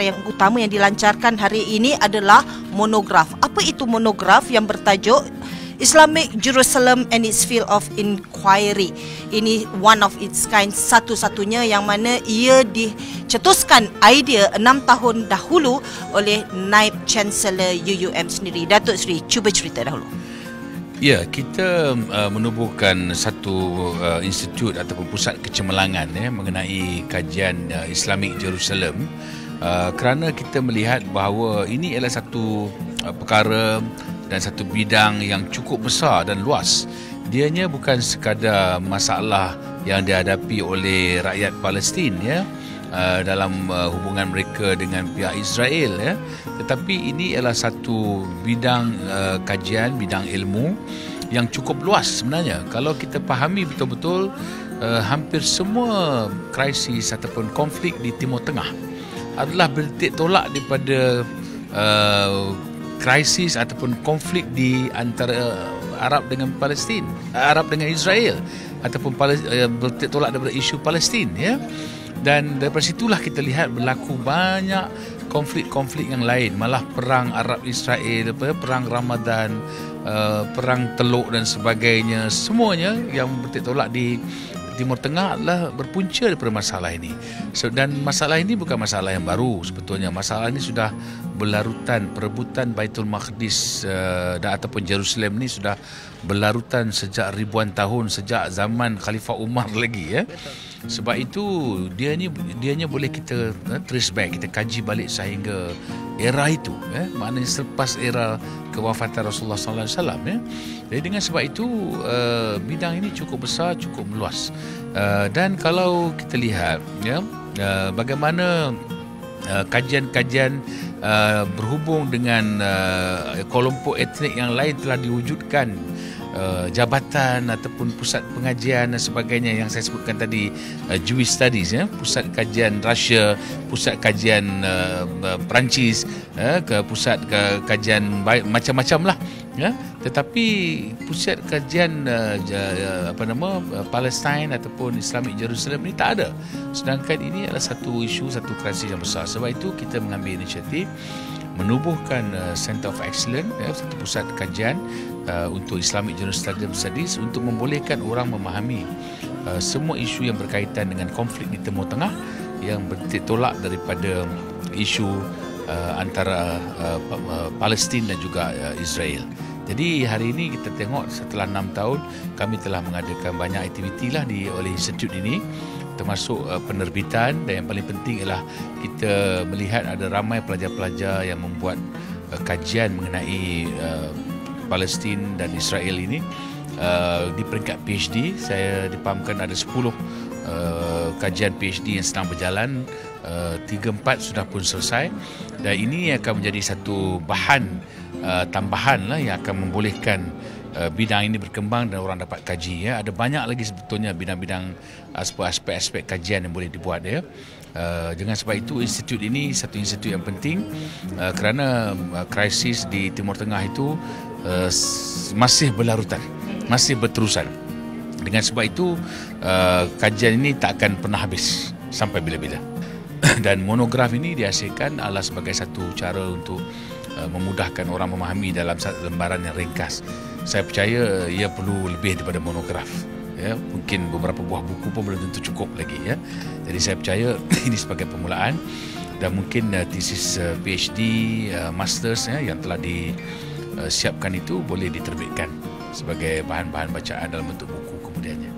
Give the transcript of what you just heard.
acara yang utama yang dilancarkan hari ini adalah monograf. Apa itu monograf yang bertajuk Islamic Jerusalem and its Field of Inquiry? Ini one of its kind, satu-satunya yang mana ia dicetuskan idea 6 tahun dahulu oleh Naib Chancellor UUM sendiri. Datuk Seri, cuba cerita dahulu. Ya, kita menubuhkan satu institut ataupun pusat kecemerlangan mengenai kajian Islamic Jerusalem kerana kita melihat bahawa ini adalah satu perkara dan satu bidang yang cukup besar dan luas. Dianya bukan sekadar masalah yang dihadapi oleh rakyat Palestin dalam hubungan mereka dengan pihak Israel tetapi ini adalah satu bidang kajian, bidang ilmu yang cukup luas sebenarnya. Kalau kita fahami betul-betul hampir semua krisis ataupun konflik di Timur Tengah adalah bertitik tolak daripada krisis ataupun konflik di antara Arab dengan Palestin, Arab dengan Israel ataupun bertitik tolak daripada isu Palestin dan daripada situlah kita lihat berlaku banyak konflik-konflik yang lain, malah perang Arab Israel, perang Ramadan, perang Teluk dan sebagainya, semuanya yang bertitik tolak di Timur Tengah adalah berpunca daripada masalah ini. Dan masalah ini bukan masalah yang baru sebetulnya. Masalah ini sudah berlarutan. Perebutan Baitul Maqdis ataupun Jerusalem ini sudah berlarutan sejak ribuan tahun, sejak zaman Khalifah Umar lagi Sebab itu dianya boleh kita trace back, kita kaji balik sehingga era itu maknanya selepas era kewafatan Rasulullah sallallahu alaihi wasallam Jadi dengan sebab itu bidang ini cukup besar, cukup meluas. Dan kalau kita lihat bagaimana kajian-kajian berhubung dengan kelompok etnik yang lain telah diwujudkan, jabatan ataupun pusat pengajian dan sebagainya yang saya sebutkan tadi, Jewish Studies, pusat kajian Russia, pusat kajian Perancis, pusat kajian macam-macam lah tetapi pusat kajian Palestin ataupun Islamic Jerusalem ini tak ada. Sedangkan ini adalah satu isu, satu krisis yang besar. Sebab itu kita mengambil inisiatif menubuhkan Center of Excellence, satu pusat kajian untuk Islamic Jerusalem Studies untuk membolehkan orang memahami semua isu yang berkaitan dengan konflik di Timur Tengah yang bertitik tolak daripada isu antara Palestin dan juga Israel. Jadi hari ini kita tengok setelah 6 tahun kami telah mengadakan banyak aktiviti lah oleh institut ini, termasuk penerbitan, dan yang paling penting ialah kita melihat ada ramai pelajar-pelajar yang membuat kajian mengenai Palestin dan Israel ini di peringkat PhD. Saya dipahamkan ada 10 kajian PhD yang sedang berjalan, 3-4 sudah pun selesai, dan ini akan menjadi satu bahan tambahan yang akan membolehkan bidang ini berkembang dan orang dapat kaji. Ada banyak lagi sebetulnya bidang-bidang aspek-aspek kajian yang boleh dibuat Dengan sebab itu institut ini satu institut yang penting kerana krisis di Timur Tengah itu masih berlarutan, masih berterusan. Dengan sebab itu kajian ini tak akan pernah habis sampai bila-bila. Dan monograf ini dihasilkan adalah sebagai satu cara untuk memudahkan orang memahami dalam satu lembaran yang ringkas. Saya percaya ia perlu lebih daripada monograf. Mungkin beberapa buah buku pun belum tentu cukup lagi. Jadi saya percaya ini sebagai permulaan, dan mungkin tesis PhD, masters yang telah disiapkan itu boleh diterbitkan sebagai bahan-bahan bacaan dalam bentuk buku kemudiannya.